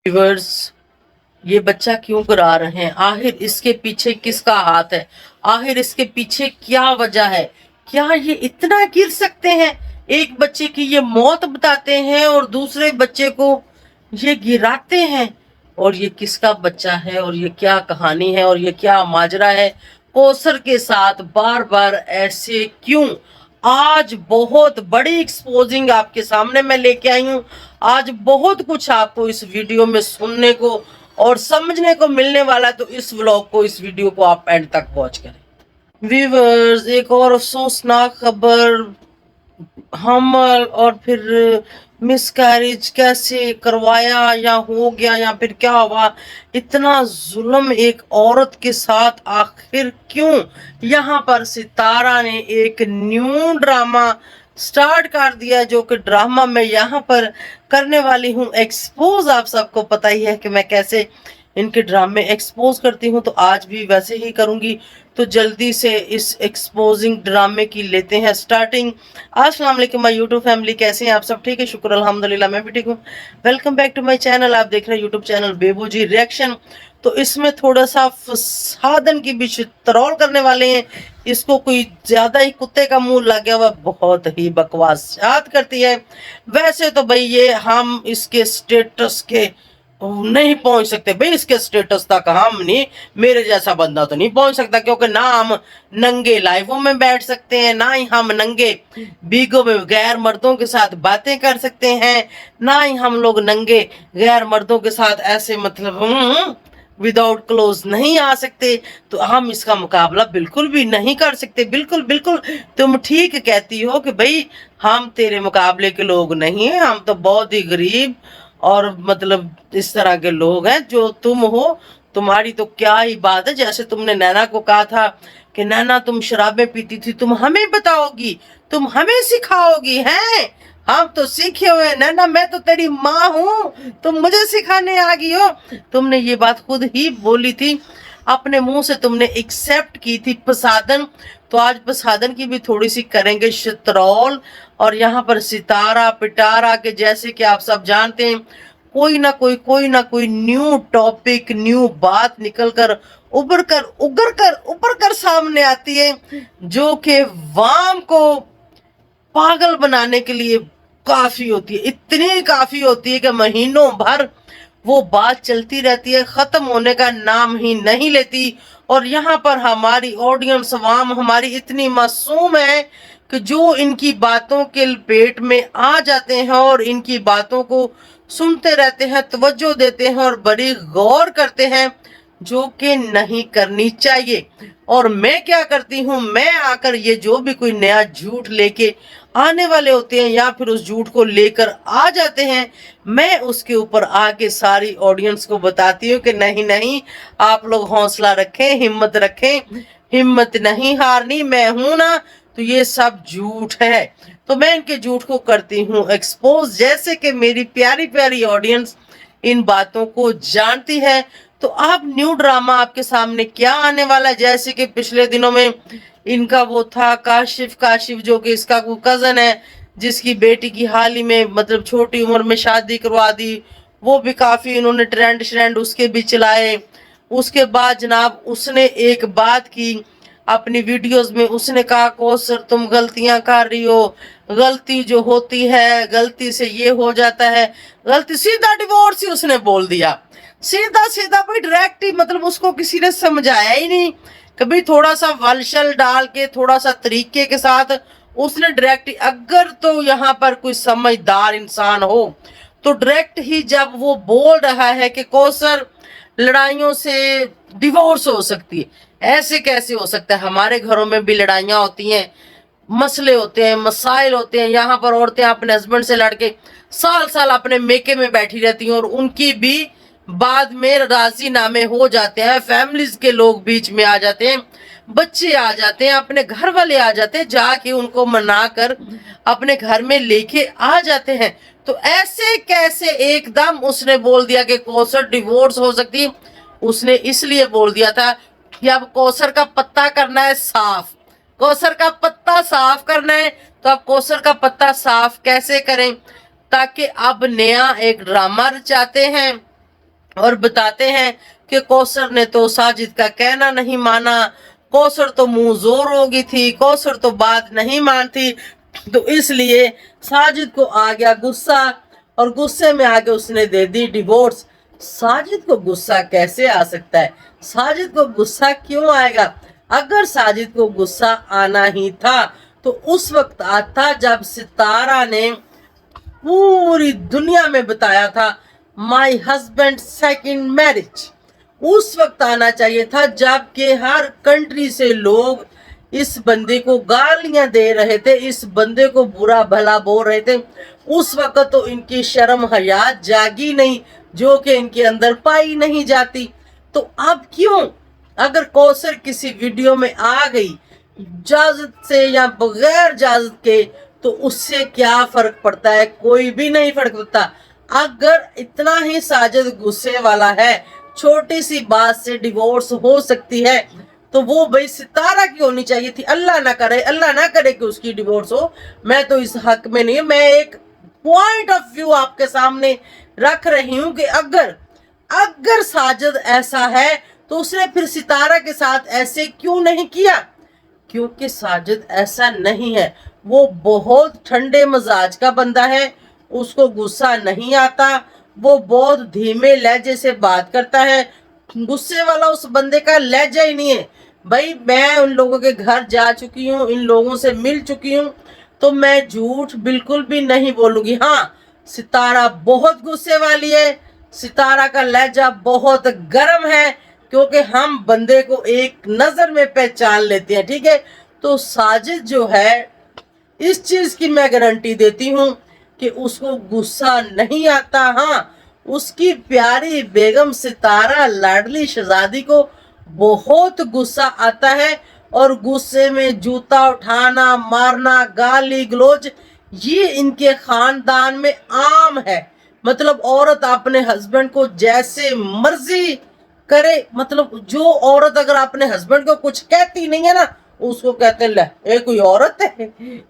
Viewers, ये बच्चा क्यों गिरा रहे हैं? आखिर इसके पीछे किसका हाथ है? आखिर इसके पीछे क्या वजह है? क्या ये इतना गिर सकते हैं? एक बच्चे की ये मौत बताते हैं और दूसरे बच्चे को ये गिराते हैं। और ये किसका बच्चा है और ये क्या कहानी है और ये क्या माजरा है कौसर के साथ? बार बार ऐसे क्यों? आज बहुत बड़ी एक्सपोजिंग आपके सामने मैं लेके आई हूँ। आज बहुत कुछ आपको इस वीडियो में सुनने को और समझने को मिलने वाला, तो इस व्लॉग को, इस वीडियो को आप एंड तक वॉच करें। व्यूअर्स, एक और अफसोसनाक खबर, हमल और फिर मिसकैरेज कैसे करवाया या हो गया या फिर क्या हुआ, इतना जुल्म एक औरत के साथ आखिर क्यों? यहाँ पर सितारा ने एक न्यू ड्रामा स्टार्ट कर दिया, जो कि ड्रामा मैं यहाँ पर करने वाली हूँ एक्सपोज। आप सबको पता ही है कि मैं कैसे इनके ड्रामे एक्सपोज करती हूँ, तो आज भी वैसे ही करूंगी। तो जल्दी से इस एक्सपोजिंग ड्रामे की लेते हैं स्टार्टिंग। अस्सलाम वालेकुम माय यूट्यूब फैमिली, कैसे हैं आप सब? ठीक है, शुक्र अल्हम्दुलिल्लाह, मैं भी ठीक हूँ। Welcome back to my channel. आप देख रहे हैं यूट्यूब चैनल बेबूजी रिएक्शन। तो इसमें थोड़ा सा फसादन की भी तरोल करने वाले हैं। इसको कोई ज्यादा ही कुत्ते का मुंह लग गया हुआ, बहुत ही बकवास याद करती है। वैसे तो भाई ये हम इसके स्टेटस के नहीं पहुंच सकते भाई, इसके स्टेटस तक हम नहीं, मेरे जैसा बंदा तो नहीं पहुंच सकता, क्योंकि ना हम नंगे लाइवों में बैठ सकते हैं, ना ही हम नंगे बीगों में गैर मर्दों के साथ बातें कर सकते हैं, ना ही हम लोग नंगे गैर मर्दों के साथ ऐसे मतलब विदाउट क्लोज नहीं आ सकते। तो हम इसका मुकाबला बिल्कुल भी नहीं कर सकते। बिल्कुल बिल्कुल तुम ठीक कहती हो कि भाई हम तेरे मुकाबले के लोग नहीं हैं, हम तो बहुत ही गरीब और मतलब इस तरह के लोग हैं जो तुम हो। तुम्हारी तो क्या ही बात है, जैसे तुमने नैना को कहा था कि नैना तुम शराबें पीती थी, तुम हमें बताओगी, तुम हमें सिखाओगी। हैं हम तो सीखे हुए हैं नैना, मैं तो तेरी माँ हूँ, तुम मुझे सिखाने आ गई हो। तुमने ये बात खुद ही बोली थी, अपने मुंह से तुमने एक्सेप्ट की थी प्रसादन। तो आज प्रसादन की भी थोड़ी सी करेंगे शतरौल। और यहाँ पर सितारा पिटारा के, जैसे कि आप सब जानते हैं, कोई ना कोई न्यू टॉपिक, न्यू बात निकल कर उभर कर सामने आती है, जो कि वाम को पागल बनाने के लिए काफी होती है। इतनी काफी होती है कि महीनों भर वो बात चलती रहती है, खत्म होने का नाम ही नहीं लेती। और यहाँ पर हमारी ऑडियंस वाम हमारी इतनी मासूम है कि जो इनकी बातों के लपेट में आ जाते हैं और इनकी बातों को सुनते रहते हैं, तवज्जो देते हैं और बड़ी गौर करते हैं, जो कि नहीं करनी चाहिए। और मैं क्या करती हूँ, मैं आकर ये जो भी कोई नया झूठ लेके आने वाले होते हैं या फिर उस झूठ को लेकर आ जाते हैं, मैं उसके ऊपर आके सारी ऑडियंस को बताती हूँ कि नहीं नहीं, आप लोग हौसला रखें, हिम्मत रखें, हिम्मत नहीं हारनी, मैं हूं ना, तो ये सब झूठ है। तो मैं इनके झूठ को करती हूँ एक्सपोज, जैसे कि मेरी प्यारी प्यारी ऑडियंस इन बातों को जानती है। तो अब न्यू ड्रामा आपके सामने क्या आने वाला है, जैसे कि पिछले दिनों में इनका वो था काशिफ, जो कि इसका वो कजन है, जिसकी बेटी की हाल ही में मतलब छोटी उम्र में शादी करवा दी। वो भी काफी इन्होंने ट्रेंड श्रेंड उसके भी चलाए। उसके बाद जनाब उसने एक बात की अपनी वीडियोस में, उसने कहा कौसर तुम गलतियां कर रही हो, गलती जो होती है गलती से ये हो जाता है, गलती सीधा डिवोर्स ही उसने बोल दिया, सीधा सीधा भाई डायरेक्ट ही, मतलब उसको किसी ने समझाया ही नहीं कभी, थोड़ा सा वलशल डाल के थोड़ा सा तरीके के साथ उसने डायरेक्ट। अगर तो यहाँ पर कोई समझदार इंसान हो तो डायरेक्ट ही जब वो बोल रहा है कि कौसर लड़ाइयों से डिवोर्स हो सकती है, ऐसे कैसे हो सकता है? हमारे घरों में भी लड़ाइयां होती हैं, मसले होते हैं, मसाइल होते हैं। यहाँ पर औरतें अपने हस्बैंड से लड़के साल साल अपने मेके में बैठी रहती हैं और उनकी भी बाद में राजी नामे हो जाते हैं, फैमिलीज के लोग बीच में आ जाते हैं, बच्चे आ जाते हैं, अपने घर वाले आ जाते हैं, जाके उनको मना कर अपने घर में लेके आ जाते हैं। तो ऐसे कैसे एकदम उसने बोल दिया कि कौसर डिवोर्स हो सकती है? उसने इसलिए बोल दिया था कि अब कौसर का पत्ता करना है साफ, कौसर का पत्ता साफ करना है। तो अब कौसर का पत्ता साफ कैसे करें? ताकि अब नया एक ड्रामा रचाते हैं और बताते हैं कि कौसर ने तो साजिद का कहना नहीं माना, कौसर तो मुंह जोर हो गई थी, कौसर तो बात नहीं मानती, तो इसलिए साजिद को आ गया गुस्सा और गुस्से में आके उसने दे दी डिवोर्स। साजिद को गुस्सा कैसे आ सकता है? साजिद को गुस्सा क्यों आएगा? अगर साजिद को गुस्सा आना ही था तो उस वक्त आता जब सितारा ने पूरी दुनिया में बताया था माई हस्बैंड सेकंड मैरिज। उस वक्त आना चाहिए था जबकि हर कंट्री से लोग इस बंदे को गालियां दे रहे थे, इस बंदे को बुरा भला बोल रहे थे। उस वक्त तो इनकी शर्म हया जागी नहीं, जो कि इनके अंदर पाई नहीं जाती। तो अब क्यों? अगर कौसर किसी वीडियो में आ गई इजाजत से या बगैर इजाजत के, तो उससे क्या फर्क पड़ता है? कोई भी नहीं फर्क पड़ता। अगर इतना ही साजिद गुस्से वाला है, छोटी सी बात से डिवोर्स हो सकती है, तो वो भाई सितारा की होनी चाहिए थी। अल्लाह ना करे कि उसकी डिवोर्स हो। मैं तो इस हक में नहीं, मैं एक पॉइंट ऑफ व्यू आपके सामने रख रही हूं कि अगर साजिद ऐसा है तो उसने फिर सितारा के साथ ऐसे क्यों नहीं किया? क्योंकि साजिद ऐसा नहीं है, वो बहुत ठंडे मिजाज का बंदा है, उसको गुस्सा नहीं आता, वो बहुत धीमे लहजे से बात करता है। गुस्से वाला उस बंदे का लहजा ही नहीं है। भाई मैं उन लोगों के घर जा चुकी हूँ, इन लोगों से मिल चुकी हूँ, तो मैं झूठ बिल्कुल भी नहीं बोलूंगी। हाँ, सितारा बहुत गुस्से वाली है, सितारा का लहजा बहुत गर्म है, क्योंकि हम बंदे को एक नजर में पहचान लेते हैं, ठीक है। तो साजिद जो है, इस चीज की मैं गारंटी देती हूँ कि उसको गुस्सा नहीं आता। हाँ, उसकी प्यारी बेगम सितारा लाडली शहजादी को बहुत गुस्सा आता है, और गुस्से में जूता उठाना, मारना, गाली गलौज, ये इनके खानदान में आम है। मतलब औरत अपने हस्बैंड को जैसे मर्जी करे, मतलब जो औरत अगर अपने हस्बैंड को कुछ कहती नहीं है ना, उसको कहते हैं ले एक कोई औरत है,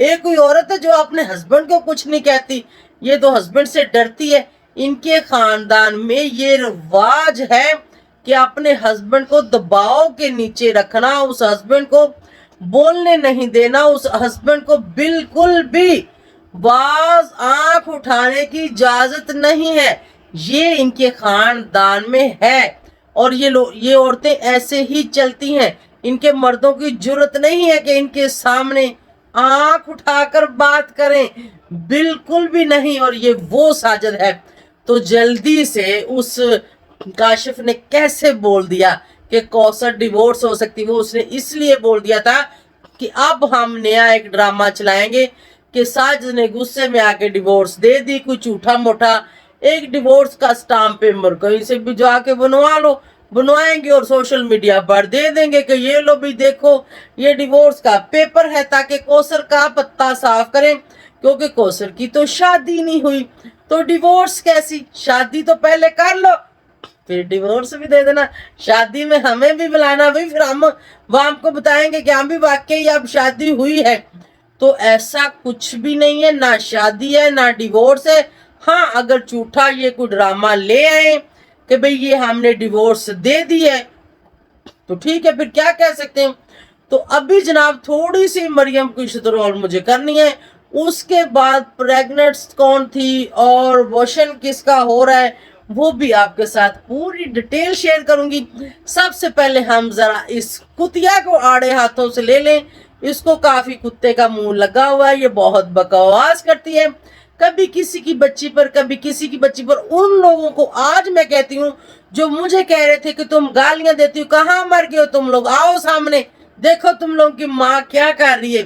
एक कोई औरत है जो अपने हस्बैंड को कुछ नहीं कहती, ये तो हस्बैंड से डरती है। इनके खानदान में ये रिवाज है कि अपने हस्बैंड को दबाव के नीचे रखना, उस हस्बैंड को बोलने नहीं देना, उस हस्बैंड को बिल्कुल भी बाज आंख उठाने की इजाजत नहीं है। ये इनके खानदान में है, और ये औरतें ऐसे ही चलती हैं। इनके मर्दों की जरूरत नहीं है कि इनके सामने आंख उठाकर बात करें, बिल्कुल भी नहीं। और ये वो साजिद है। तो जल्दी से उस काशिफ ने कैसे बोल दिया कि कौसर डिवोर्स हो सकती, वो उसने इसलिए बोल दिया था कि अब हम नया एक ड्रामा चलाएंगे कि साजिद ने गुस्से में आके डिवोर्स दे दी, कोई झूठा मोटा एक डिवोर्स का स्टाम्प पेपर कहीं से भी जाके बनवा लो, बनवाएंगे और सोशल मीडिया पर दे देंगे कि ये लो भी देखो ये डिवोर्स का पेपर है, ताकि कौसर का पत्ता साफ करें। क्योंकि कौसर की तो शादी नहीं हुई, तो डिवोर्स कैसी? शादी तो पहले कर लो, फिर डिवोर्स भी दे देना। शादी में हमें भी बुलाना भाई, फिर हम आपको बताएंगे कि हम भी वाकई अब शादी हुई है। तो ऐसा कुछ भी नहीं है, ना शादी है ना डिवोर्स है। हाँ, अगर झूठा ये कोई ड्रामा ले आए कि भाई ये हमने डिवोर्स दे दी है, तो ठीक है, फिर क्या कह सकते हैं। तो अभी जनाब थोड़ी सी मरियम की शतरोल मुझे करनी है, उसके बाद प्रेग्नेंट कौन थी और वोशन किसका हो रहा है वो भी आपके साथ पूरी डिटेल शेयर करूंगी। सबसे पहले हम जरा इस कुतिया को आड़े हाथों से ले लें। इसको काफी कुत्ते का मुंह लगा हुआ है, ये बहुत बकवास करती है, कभी किसी की बच्ची पर कभी किसी की बच्ची पर। उन लोगों को आज मैं कहती हूँ जो मुझे कह रहे थे कि तुम गालियां देती हो, कहाँ मर गए हो तुम लोग, आओ सामने देखो तुम लोग की माँ क्या कर रही है,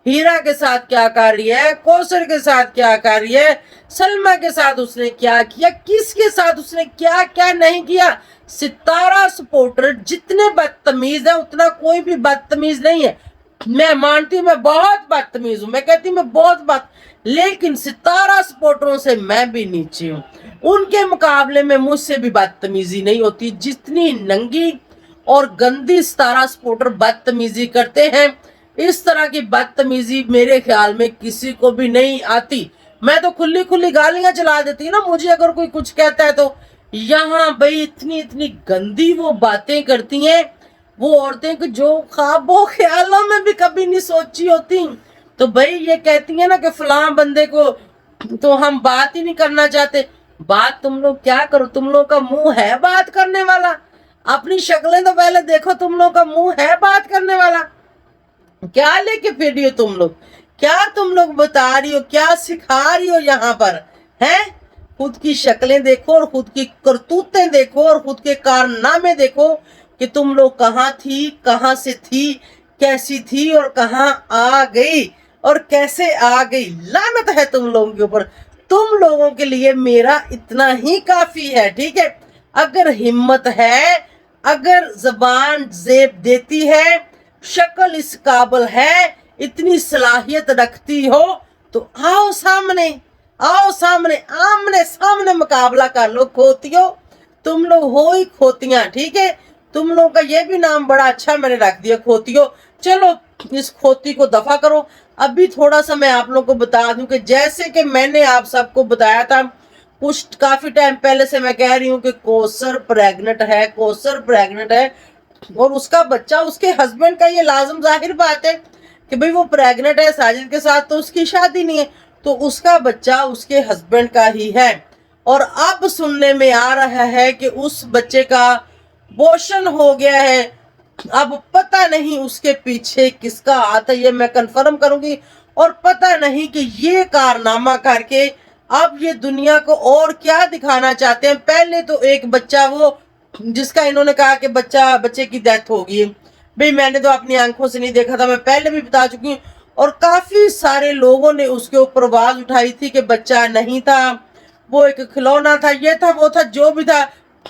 हीरा के साथ क्या कर रही है, कौसर के साथ क्या कर रही है, सलमा के साथ उसने क्या किया, किसके साथ उसने क्या क्या नहीं किया। सितारा सपोर्टर जितने बदतमीज है उतना कोई भी बदतमीज नहीं है। मैं मानती हूँ मैं बहुत बदतमीज हूँ, मैं कहती हूँ मैं बहुत लेकिन सितारा सपोर्टरों से मैं भी नीचे हूँ। उनके मुकाबले में मुझसे भी बदतमीजी नहीं होती। जितनी नंगी और गंदी सितारा सपोर्टर बदतमीजी करते हैं, इस तरह की बदतमीजी मेरे ख्याल में किसी को भी नहीं आती। मैं तो खुली खुली गालियां चला देती हूँ ना, मुझे अगर कोई कुछ कहता है तो यहाँ भाई इतनी इतनी गंदी वो बातें करती हैं वो औरतें कि जो ख्वाबों ख्यालों में भी कभी नहीं सोची होती। तो भाई ये कहती है ना कि फलां बंदे को तो हम बात ही नहीं करना चाहते। बात तुम लोग क्या करो, तुम लोग का मुंह है बात करने वाला? अपनी शक्लें तो पहले देखो, तुम लोग का मुंह है बात करने वाला? क्या लेके फिर रही हो तुम लोग? क्या तुम लोग बता रही हो, क्या सिखा रही हो यहाँ पर? हैं? खुद की शक्लें देखो और खुद की करतूतें देखो और खुद के कारनामे देखो कि तुम लोग कहाँ थी, कहाँ से थी, कैसी थी और कहाँ आ गई और कैसे आ गई। लानत है तुम लोगों के ऊपर। तुम लोगों के लिए मेरा इतना ही काफी है, ठीक है? अगर हिम्मत है, अगर जबान जेब देती है, शक्ल इस काबिल है, इतनी सलाहियत रखती हो तो आओ सामने, आओ सामने, आमने सामने मुकाबला कर लो। खोतियो, तुम लोग हो ही खोतियां, ठीक है? तुम लोग का ये भी नाम बड़ा अच्छा मैंने रख दिया, खोतियो। चलो इस खोती को दफा करो। अभी थोड़ा सा मैं आप लोग को बता दूं कि जैसे कि मैंने आप सबको बताया था कुछ काफी टाइम पहले से, मैं कह रही हूँ कि कौसर प्रेग्नेंट है, कौसर प्रेग्नेंट है और उसका बच्चा उसके हस्बैंड का। ये लाजम जाहिर बात है कि भाई वो प्रेग्नेंट है, साजिद के साथ तो उसकी शादी नहीं है, तो उसका बच्चा उसके हस्बैंड का ही है। और अब सुनने में आ रहा है कि उस बच्चे का अबॉर्शन हो गया है। अब पता नहीं उसके पीछे किसका हाथ है, ये मैं कंफर्म करूंगी। और पता नहीं कि ये कारनामा करके अब ये दुनिया को और क्या दिखाना चाहते हैं। पहले तो एक बच्चा वो जिसका इन्होंने कहा कि बच्चे की डेथ होगी, भाई मैंने तो अपनी आंखों से नहीं देखा था, मैं पहले भी बता चुकी हूँ। और काफी सारे लोगों ने उसके ऊपर आवाज उठाई थी कि बच्चा नहीं था, वो एक खिलौना था, ये था वो था, जो भी था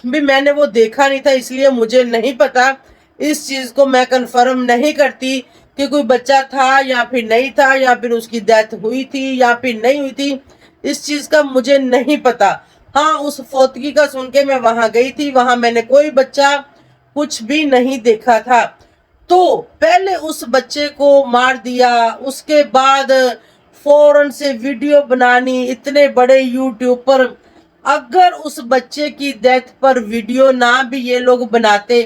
भी मैंने वो देखा नहीं था, इसलिए मुझे नहीं पता। इस चीज को मैं कंफर्म नहीं करती कि कोई बच्चा था या फिर नहीं था, या फिर उसकी डेथ हुई थी या फिर नहीं हुई थी, इस चीज का मुझे नहीं पता। हाँ, उस फौतगी का सुन के मैं वहां गई थी, वहां मैंने कोई बच्चा कुछ भी नहीं देखा था। तो पहले उस बच्चे को मार दिया, उसके बाद फौरन से वीडियो बनानी, इतने बड़े यूट्यूब पर। अगर उस बच्चे की डेथ पर वीडियो ना भी ये लोग बनाते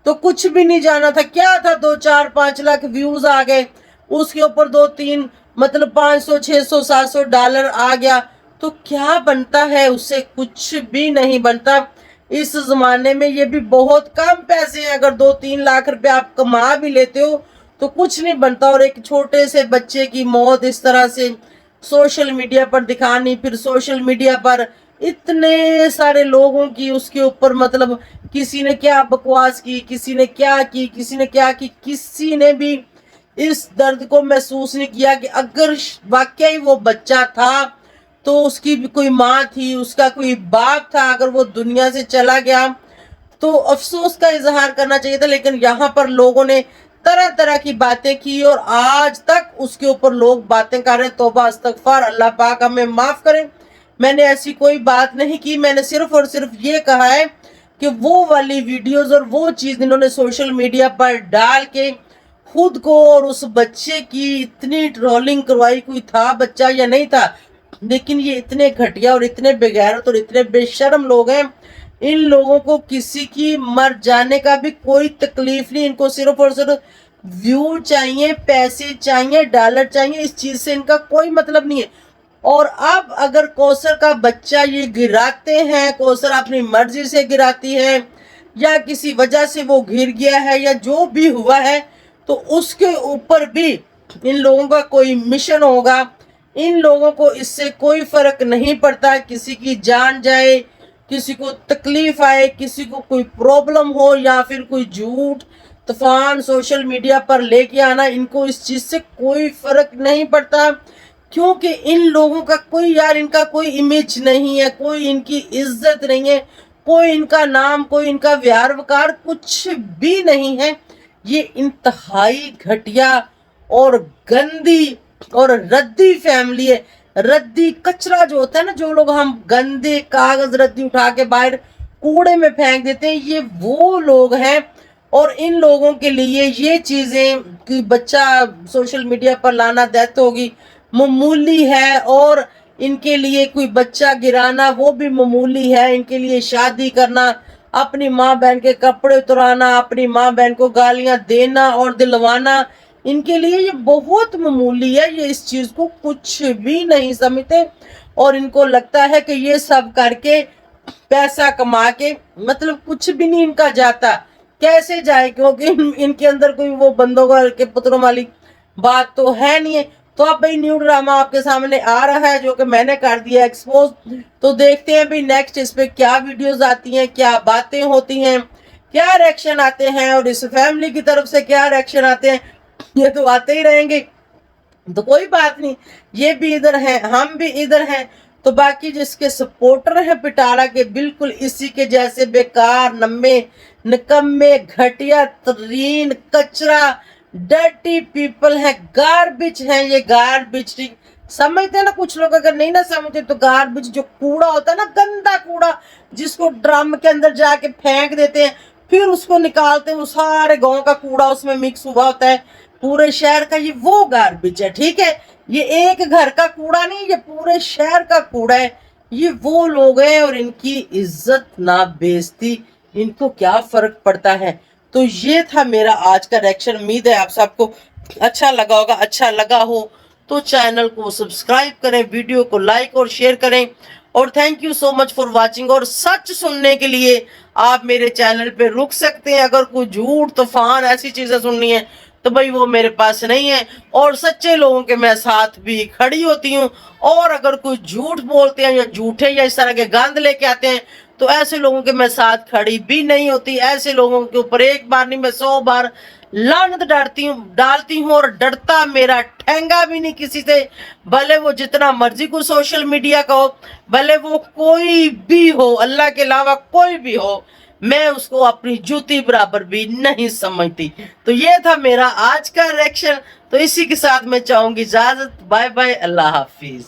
तो कुछ भी नहीं जाना था। क्या था, 2 4 5 लाख व्यूज आ गए, उसके ऊपर 2 3 मतलब 500 600 700 डॉलर आ गया, तो क्या बनता है उससे? कुछ भी नहीं बनता। इस जमाने में ये भी बहुत कम पैसे हैं। अगर 2 3 लाख रुपए आप कमा भी लेते हो तो कुछ नहीं बनता। और एक छोटे से बच्चे की मौत इस तरह से सोशल मीडिया पर दिखानी, फिर सोशल मीडिया पर इतने सारे लोगों की उसके ऊपर मतलब किसी ने क्या बकवास की, किसी ने क्या की, किसी ने क्या की, किसी ने भी इस दर्द को महसूस नहीं किया कि अगर वाकई वो बच्चा था तो उसकी भी कोई माँ थी, उसका कोई बाप था, अगर वो दुनिया से चला गया तो अफसोस का इजहार करना चाहिए था। लेकिन यहाँ पर लोगों ने तरह तरह की बातें की और आज तक उसके ऊपर लोग बातें कर रहे हैं। तौबा इस्तगफार, अल्लाह पाक हमें माफ करें। मैंने ऐसी कोई बात नहीं की, मैंने सिर्फ और सिर्फ ये कहा है कि वो वाली वीडियोस और वो चीज इन्होंने सोशल मीडिया पर डाल के खुद को और उस बच्चे की इतनी ट्रोलिंग करवाई। कोई था बच्चा या नहीं था, लेकिन ये इतने घटिया और इतने बेगैरत और इतने बेशर्म लोग हैं। इन लोगों को किसी की मर जाने का भी कोई तकलीफ नहीं, इनको सिर्फ और सिर्फ व्यू चाहिए, पैसे चाहिए, डॉलर चाहिए, इस चीज से इनका कोई मतलब नहीं है। और अब अगर कौसर का बच्चा ये गिराते हैं, कौसर अपनी मर्जी से गिराती है या किसी वजह से वो गिर गया है या जो भी हुआ है, तो उसके ऊपर भी इन लोगों का कोई मिशन होगा। इन लोगों को इससे कोई फर्क नहीं पड़ता, किसी की जान जाए, किसी को तकलीफ आए, किसी को कोई प्रॉब्लम हो या फिर कोई झूठ तूफान सोशल मीडिया पर लेके आना, इनको इस चीज से कोई फर्क नहीं पड़ता। क्योंकि इन लोगों का कोई यार इनका कोई इमेज नहीं है, कोई इनकी इज्जत नहीं है, कोई इनका नाम, कोई इनका व्यवहार वकार कुछ भी नहीं है। ये इंतहाई घटिया और गंदी और रद्दी फैमिली है। रद्दी कचरा जो होता है ना, जो लोग हम गंदे कागज रद्दी उठा के बाहर कूड़े में फेंक देते हैं, ये वो लोग हैं। और इन लोगों के लिए ये चीजें कि बच्चा सोशल मीडिया पर लाना, डेथ होगी, मामूली है। और इनके लिए कोई बच्चा गिराना वो भी मामूली है, इनके लिए शादी करना, अपनी माँ बहन के कपड़े उतराना, अपनी माँ बहन को गालियां देना और दिलवाना, इनके लिए ये बहुत मामूली है। ये इस चीज को कुछ भी नहीं समझते और इनको लगता है कि ये सब करके पैसा कमा के मतलब कुछ भी नहीं इनका जाता। कैसे जाए, क्योंकि इनके अंदर कोई वो बंदों के पुत्रों वाली बात तो है नहीं है। तो अब भाई न्यू ड्रामा आपके सामने आ रहा है जो कि मैंने कर दिया एक्सपोज। तो देखते हैं भाई नेक्स्ट इस पे क्या वीडियोस आती हैं, क्या बातें होती हैं, क्या रिएक्शन आते हैं और इस फैमिली की तरफ से क्या रिएक्शन आते हैं। ये तो आते ही रहेंगे, तो कोई बात नहीं, ये भी इधर हैं, हम भी इधर हैं। तो बाकी जिसके सपोर्टर हैं पिटारा के, बिल्कुल इसी के जैसे बेकार, नम्मे, निकम्मे, घटिया तरीन, कचरा, डर्टी पीपल हैं, गार्बेज हैं ये, गार्बेज। समझते हैं ना कुछ लोग, अगर नहीं ना समझते तो गार्बेज जो कूड़ा होता है ना, गंदा कूड़ा जिसको ड्रम के अंदर जाके फेंक देते हैं, फिर उसको निकालते हैं, वो सारे गांव का कूड़ा उसमें मिक्स हुआ होता है, पूरे शहर का, ये वो गार्बेज है। ठीक है, ये एक घर का कूड़ा नहीं, ये पूरे शहर का कूड़ा है। ये वो लोग हैं और इनकी इज्जत ना बेइज्जती, इनको क्या फर्क पड़ता है। तो ये था मेरा आज का रिएक्शन। उम्मीद है आप सबको अच्छा लगा होगा। अच्छा लगा हो तो चैनल को सब्सक्राइब करें, वीडियो को लाइक और शेयर करें। और thank you so much for watching. और सच सुनने के लिए आप मेरे चैनल पे रुक सकते हैं। अगर कोई झूठ तूफान ऐसी चीजें सुननी है तो भाई वो मेरे पास नहीं है, और सच्चे लोगों के मैं साथ भी खड़ी होती हूँ। और अगर कोई झूठ बोलते हैं या झूठे या इस तरह के गंद लेके आते हैं तो ऐसे लोगों के मैं साथ खड़ी भी नहीं होती। ऐसे लोगों के ऊपर एक बार नहीं मैं 100 बार लानत डालती हूँ और डरता मेरा ठेंगा भी नहीं किसी से, भले वो जितना मर्जी को सोशल मीडिया का हो, भले वो कोई भी हो, अल्लाह के अलावा कोई भी हो, मैं उसको अपनी जूती बराबर भी नहीं समझती। तो ये था मेरा आज का रिएक्शन। तो इसी के साथ मैं चाहूंगी इजाजत। बाय बाय, अल्लाह हाफिज।